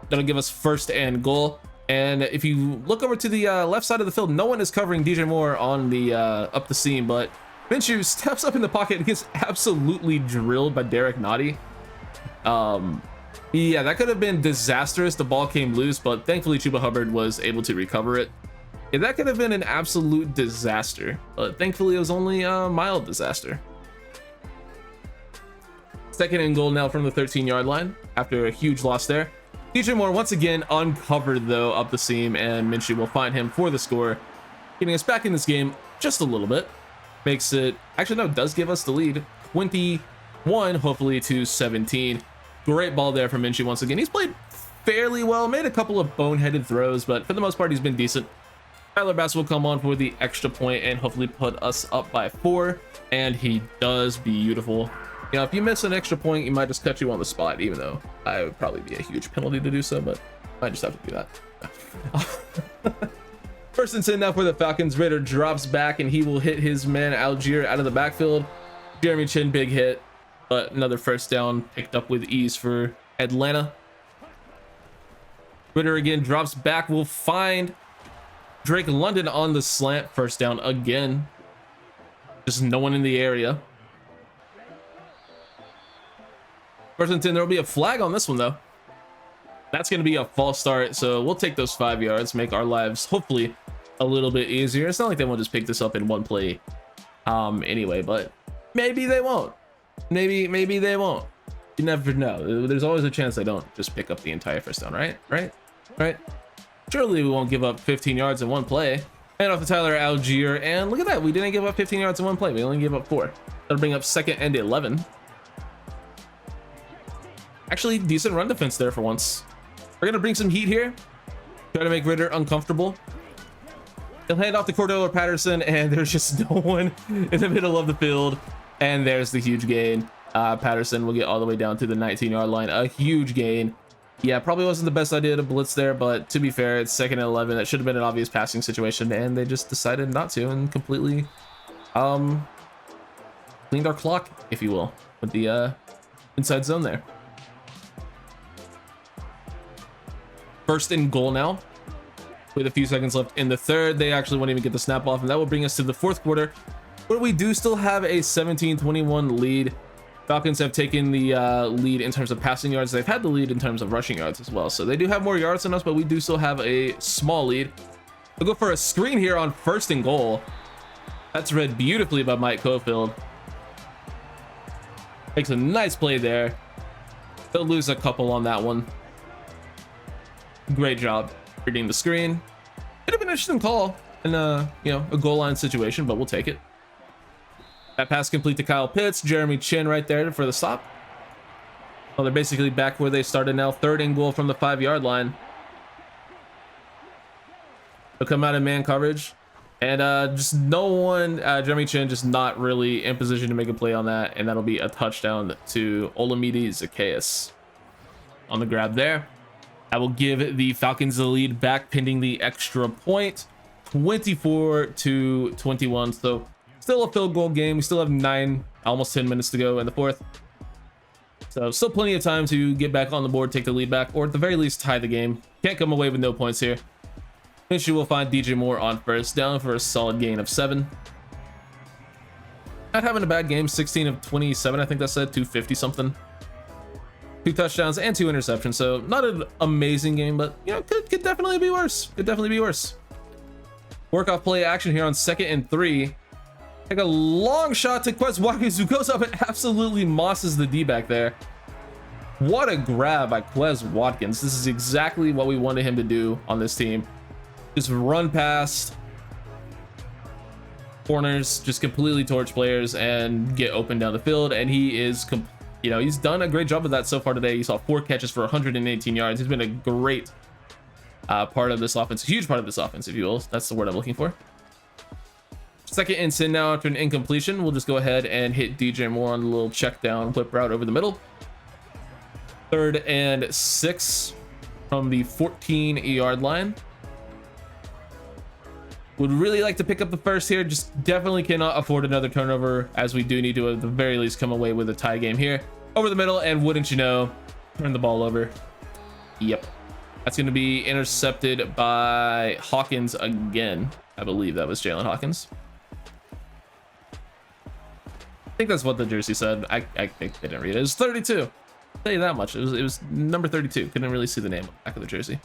That'll give us 1st and goal. And if you look over to the left side of the field, no one is covering DJ Moore on the up the seam, but Minshew steps up in the pocket and gets absolutely drilled by Derek Nottie. Yeah, that could have been disastrous. The ball came loose, but thankfully Chuba Hubbard was able to recover it. Yeah, that could have been an absolute disaster, but thankfully it was only a mild disaster. 2nd and goal now from the 13-yard line after a huge loss there. DJ Moore once again uncovered though up the seam, and Minshew will find him for the score, getting us back in this game just a little bit. Makes it, actually no, does give us the lead, 21 hopefully to 17. Great ball there from Minshew once again. He's played fairly well, made a couple of boneheaded throws, but for the most part he's been decent. Tyler Bass will come on for the extra point and hopefully put us up by 4, and he does. Beautiful. You know, if you miss an extra point, you might just cut you on the spot, even though I would probably be a huge penalty to do so, but I might just have to do that. 1st and 10 now for the Falcons. Ritter drops back and he will hit his man Algier out of the backfield. Jeremy Chin, big hit, but another first down picked up with ease for Atlanta. Ritter again drops back. We'll find Drake London on the slant. 1st down again. Just no one in the area. 1st and 10. There will be a flag on this one though. That's going to be a false start, so we'll take those 5 yards, make our lives hopefully a little bit easier. It's not like they won't just pick this up in one play anyway, but maybe they won't. Maybe they won't. You never know. There's always a chance they don't just pick up the entire first down, right? Surely we won't give up 15 yards in one play. And off to Tyler Algier, and look at that, we didn't give up 15 yards in one play. We only gave up 4. That'll bring up 2nd and 11. Actually, decent run defense there for once. We're gonna bring some heat here. Try to make Ritter uncomfortable. He'll hand off to Cordell Patterson, and there's just no one in the middle of the field. And there's the huge gain. Patterson will get all the way down to the 19-yard line. A huge gain. Yeah, probably wasn't the best idea to blitz there, but to be fair, it's 2nd and 11. That should have been an obvious passing situation, and they just decided not to and completely cleaned our clock, if you will, with the inside zone there. 1st and goal now with a few seconds left in the third. They actually won't even get the snap off, and that will bring us to the fourth quarter, where we do still have a 17-21 lead. Falcons have taken the lead in terms of passing yards. They've had the lead in terms of rushing yards as well. So they do have more yards than us, but we do still have a small lead. We'll go for a screen here on 1st and goal. That's read beautifully by Mike Cofield. Makes a nice play there. They'll lose a couple on that one. Great job reading the screen. Could have been an interesting call in a goal line situation, but we'll take it. That pass complete to Kyle Pitts. Jeremy Chin right there for the stop. Well, they're basically back where they started now. 3rd and goal from the 5-yard line. They'll come out in man coverage. And just no one, Jeremy Chin just not really in position to make a play on that. And that'll be a touchdown to Olamide Zacchaeus on the grab there. That will give the Falcons the lead back, pending the extra point. 24-21. So still a field goal game. We still have almost 10 minutes to go in the fourth. So still plenty of time to get back on the board, take the lead back, or at the very least tie the game. Can't come away with no points here. Eventually we'll find DJ Moore on 1st down for a solid gain of 7. Not having a bad game. 16 of 27, I think that said. 250 something. 2 touchdowns and 2 interceptions. So not an amazing game, but could definitely be worse. Could definitely be worse. Work off play action here on 2nd and 3. Take a long shot to Quez Watkins, who goes up and absolutely mosses the D-back there. What a grab by Quez Watkins. This is exactly what we wanted him to do on this team. Just run past corners, just completely torch players and get open down the field. And he is, he's done a great job of that so far today. He saw 4 catches for 118 yards. He's been a great part of this offense, a huge part of this offense, if you will. That's the word I'm looking for. 2nd and 10 now after an incompletion. We'll just go ahead and hit DJ Moore on the little check down whip route over the middle. 3rd and 6 from the 14-yard line. Would really like to pick up the first here. Just definitely cannot afford another turnover, as we do need to at the very least come away with a tie game here. Over the middle, and wouldn't you know, turn the ball over. Yep. That's going to be intercepted by Hawkins again. I believe that was Jalen Hawkins. I think that's what the jersey said. I think they didn't read it. It was 32. I'll tell you that much. It was number 32. Couldn't really see the name on the back of the jersey.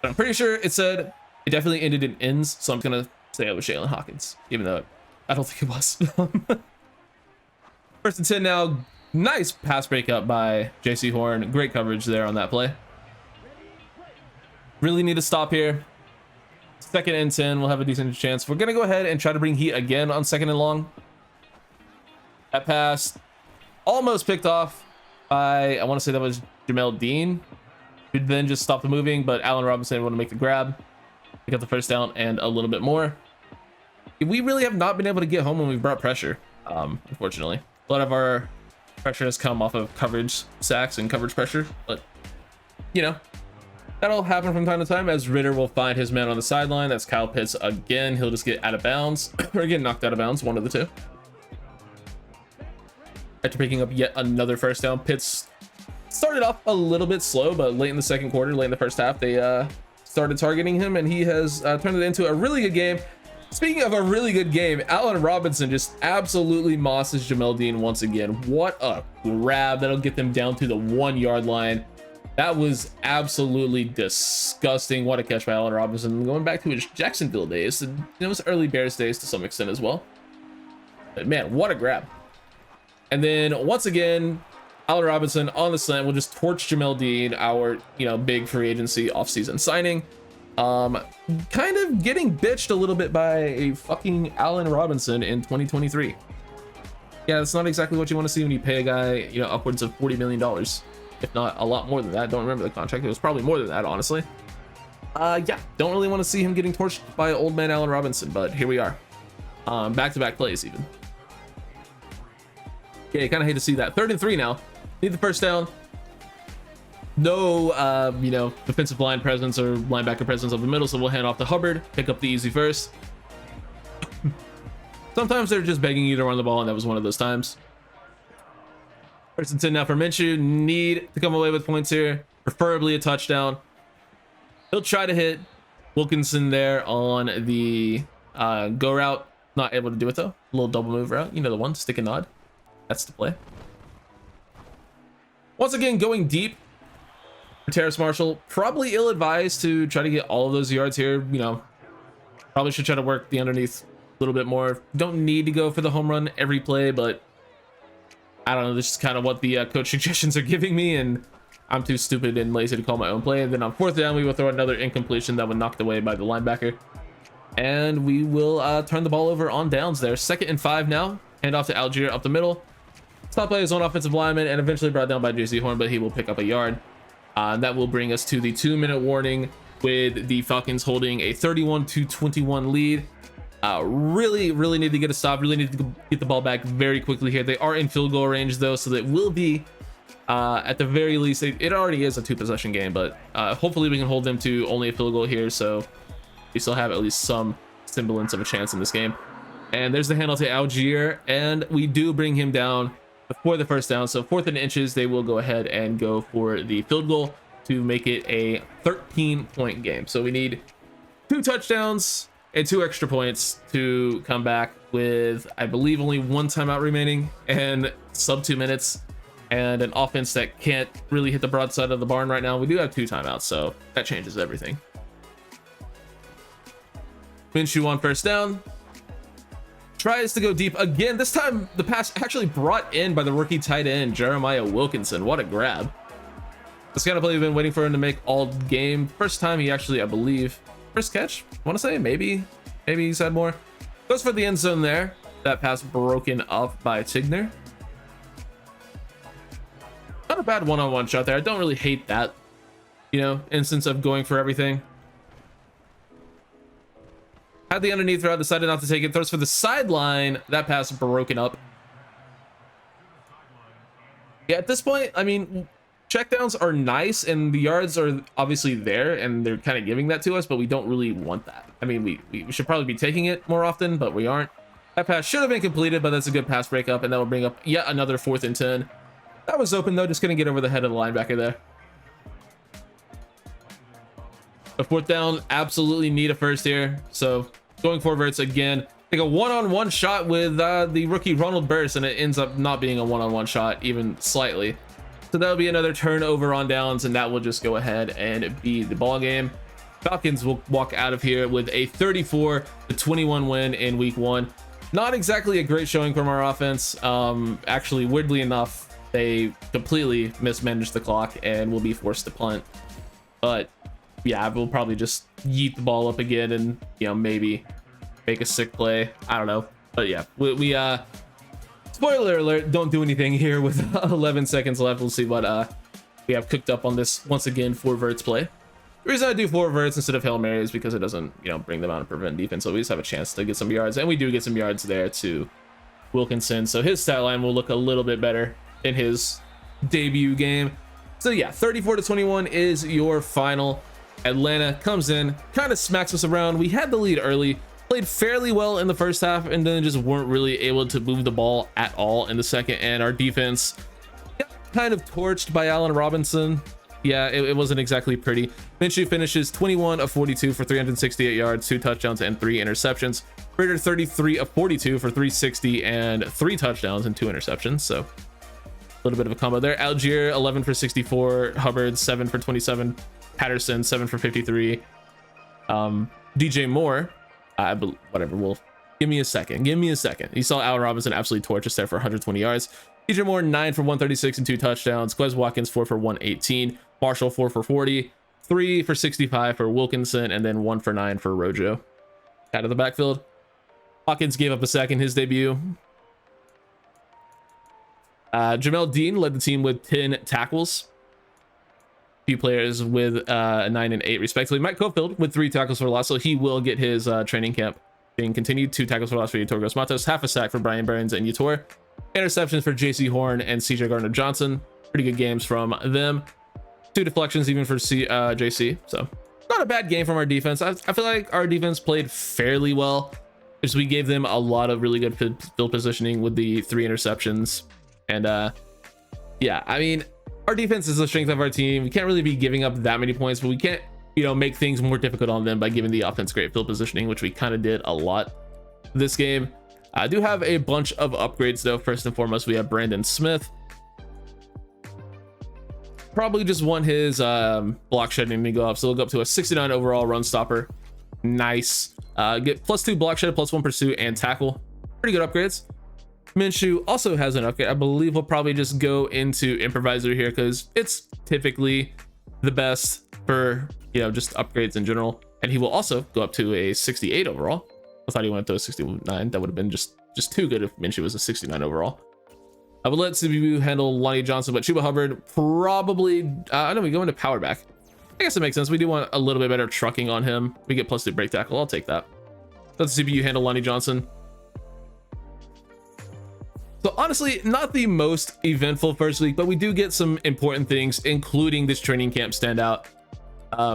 But I'm pretty sure it said it definitely ended in ends, so I'm gonna say it was Jalen Hawkins, even though I don't think it was. 1st and 10 now. Nice pass breakup by JC Horn. Great coverage there on that play. Really need to stop here. 2nd and 10. We'll have a decent chance. We're gonna go ahead and try to bring heat again on 2nd and long. That pass almost picked off by, I want to say that was Jamel Dean, who then just stopped the moving, but Allen Robinson wanted to make the grab. We got the 1st down and a little bit more. We really have not been able to get home when we've brought pressure, unfortunately. A lot of our pressure has come off of coverage sacks and coverage pressure, but that'll happen from time to time, as Ritter will find his man on the sideline. That's Kyle Pitts again. He'll just get out of bounds or get knocked out of bounds, one of the two. After picking up yet another 1st down, Pitts started off a little bit slow, but late in the 2nd quarter, late in the 1st half, they started targeting him, and he has turned it into a really good game. Speaking of a really good game, Allen Robinson just absolutely mosses Jamel Dean once again. What a grab. That'll get them down to the 1-yard line. That was absolutely disgusting. What a catch by Allen Robinson. Going back to his Jacksonville days, and it was early Bears days to some extent as well. But man, what a grab. And then once again, Allen Robinson on the slant will just torch Jamel Dean, our big free agency offseason signing. Kind of getting bitched a little bit by a fucking Allen Robinson in 2023. Yeah, that's not exactly what you want to see when you pay a guy upwards of $40 million, if not a lot more than that. Don't remember the contract. It was probably more than that, honestly. Yeah, don't really want to see him getting torched by old man Allen Robinson, but here we are. Back-to-back plays even. Yeah, you kind of hate to see that. 3rd and 3 now. Need the 1st down. No, defensive line presence or linebacker presence of the middle, so we'll hand off to Hubbard, pick up the easy 1st. Sometimes they're just begging you to run the ball, and that was one of those times. 1st and 10 now for Minshew. Need to come away with points here, preferably a touchdown. He'll try to hit Wilkinson there on the go route. Not able to do it though. A little double move route. You know the one, stick and nod. That's the play. Once again, going deep for Terrace Marshall. Probably ill-advised to try to get all of those yards here. You know, probably should try to work the underneath a little bit more. Don't need to go for the home run every play, but I don't know. This is kind of what the coach suggestions are giving me, and I'm too stupid and lazy to call my own play. And then on 4th down, we will throw another incompletion that would knocked away by the linebacker. And we will turn the ball over on downs there. 2nd and 5 now. Hand off to Algier up the middle. Stop by his own offensive lineman and eventually brought down by JC Horn, but he will pick up a yard. And that will bring us to the 2-minute warning with the Falcons holding a 31-21 lead. Really need to get a stop. Really need to get the ball back very quickly here. They are in field goal range though, so that will be at the very least, it already is a 2-possession game, but hopefully we can hold them to only a field goal here, so we still have at least some semblance of a chance in this game. And there's the handle to Algier, and we do bring him down before the 1st down. So 4th and inches, they will go ahead and go for the field goal to make it a 13-point game. So we need 2 touchdowns and 2 extra points to come back with, I believe, only 1 timeout remaining and sub 2 minutes, and an offense that can't really hit the broadside of the barn right now. We do have 2 timeouts, so that changes everything. MINSHEW on 1st down. Tries to go deep again. This time the pass actually brought in by the rookie tight end Jeremiah Wilkinson. What a grab. This kind of play we've been waiting for him to make all game. First time he actually, I believe, first catch, I want to say, maybe he's had more. Goes for the end zone there. That pass broken off by Tigner. Not a bad one-on-one shot there. I don't really hate that, you know, instance of going for everything. Had the underneath route, decided not to take it. Throws for the sideline. That pass broken up. Yeah, at this point, I mean, checkdowns are nice and the yards are obviously there and they're kind of giving that to us, but we don't really want that. I mean, we should probably be taking it more often, but we aren't. That pass should have been completed, but that's a good pass breakup, and that will bring up yet another 4th and 10. That was open though, just couldn't get over the head of the linebacker there. A 4th down, absolutely need a first here. So going forwards again, take a one-on-one shot with the rookie Ronald Burst, and it ends up not being a one-on-one shot even slightly. So that'll be another turnover on downs, and that will just go ahead and be the ball game. Falcons will walk out of here with a 34-21 win in week 1. Not exactly a great showing from our offense. Actually, weirdly enough, they completely mismanaged the clock and will be forced to punt. But yeah, we'll probably just yeet the ball up again and, you know, maybe make a sick play. I don't know. But yeah, we spoiler alert, don't do anything here with 11 seconds left. We'll see what we have cooked up on this once again 4 verts play. The reason I do 4 verts instead of Hail Mary is because it doesn't, you know, bring them out and prevent defense. So we just have a chance to get some yards, and we do get some yards there to Wilkinson. So his stat line will look a little bit better in his debut game. So yeah, 34-21 is your final. Atlanta comes in, kind of smacks us around. We had the lead early, played fairly well in the first half, and then just weren't really able to move the ball at all in the second. And our defense got kind of torched by Allen Robinson. Yeah, it wasn't exactly pretty. MINSHEW finishes 21 of 42 for 368 yards, 2 touchdowns and 3 interceptions. Rader 33 of 42 for 360 and 3 touchdowns and 2 interceptions. So a little bit of a combo there. Algier 11 for 64, Hubbard 7 for 27, Patterson 7 for 53. DJ Moore, whatever. Well, give me a second. You saw Allen Robinson absolutely torch us there for 120 yards. DJ Moore 9 for 136 and 2 touchdowns. Quez Watkins 4 for 118. Marshall 4 for 40. 3 for 65 for Wilkinson, and then 1 for 9 for Rojo. Out of the backfield. Watkins gave up a sack in his debut. Jamel Dean led the team with 10 tackles. Few players with 9 and 8 respectively. Mike Cofield with 3 tackles for loss, so he will get his training camp being continued. 2 tackles for loss for Yator Gross-Matos, half a sack for Brian Burns and Yator. Interceptions for JC Horn and CJ Gardner-Johnson. Pretty good games from them. 2 deflections even for JC. So not a bad game from our defense. I feel like our defense played fairly well, because we gave them a lot of really good field positioning with the 3 interceptions. And yeah, I mean, our defense is the strength of our team. We can't really be giving up that many points, but we you know, make things more difficult on them by giving the offense great field positioning, which we kind of did a lot this game. I do have a bunch of upgrades though. First and foremost, we have Brandon Smith. Probably just want his block shedding to go up, so we'll go up to a 69 overall run stopper. Nice. Get +2 block shed, +1 pursuit and tackle. Pretty good upgrades. Minshew also has an upgrade. I believe we'll probably just go into improviser here because it's typically the best for, you know, just upgrades in general. And he will also go up to a 68 overall. I thought he went to a 69. That would have been just too good if Minshew was a 69 overall. I would let CPU handle Lonnie Johnson, but Chuba Hubbard probably, I know we go into power back. I guess it makes sense. We do want a little bit better trucking on him. We get +2 break tackle. I'll take that. Let the CPU handle Lonnie Johnson. So honestly, not the most eventful first week, but we do get some important things, including this training camp standout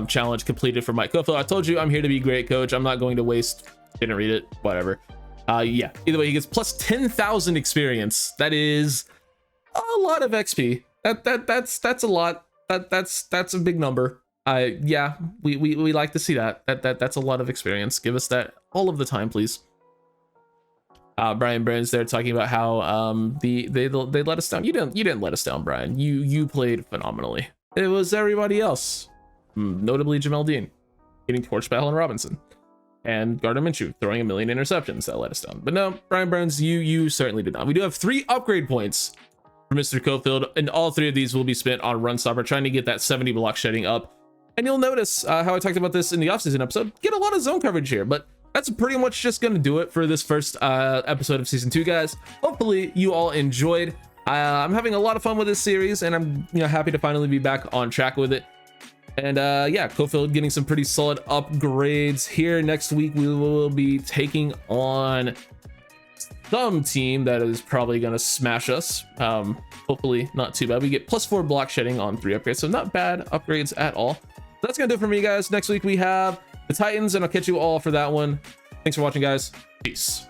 challenge completed for Mike Cofield. I told you I'm here to be great, coach. I'm not going to waste. Didn't read it. Whatever. Yeah, either way, he gets plus 10,000 experience. That is a lot of XP. That's a lot. That's a big number. Yeah, we like to see that. That's a lot of experience. Give us that all of the time, please. Brian Burns there talking about how they let us down. You didn't let us down, Brian. You played phenomenally. It was everybody else, notably Jamel Dean getting torched by Allen Robinson. And Gardner Minshew throwing a million interceptions that let us down. But no, Brian Burns, you certainly did not. We do have 3 upgrade points for Mr. Cofield, and all 3 of these will be spent on run stopper, trying to get that 70 block shedding up. And you'll notice how I talked about this in the offseason episode, get a lot of zone coverage here, but that's pretty much just going to do it for this first episode of season 2, guys. Hopefully you all enjoyed. I'm having a lot of fun with this series, and I'm happy to finally be back on track with it. And yeah, Cofield getting some pretty solid upgrades here. Next week we will be taking on some team that is probably going to smash us. Hopefully not too bad. We get +4 block shedding on 3 upgrades, so not bad upgrades at all. That's gonna do it for me, guys. Next week we have the Titans, and I'll catch you all for that one. Thanks for watching, guys. Peace.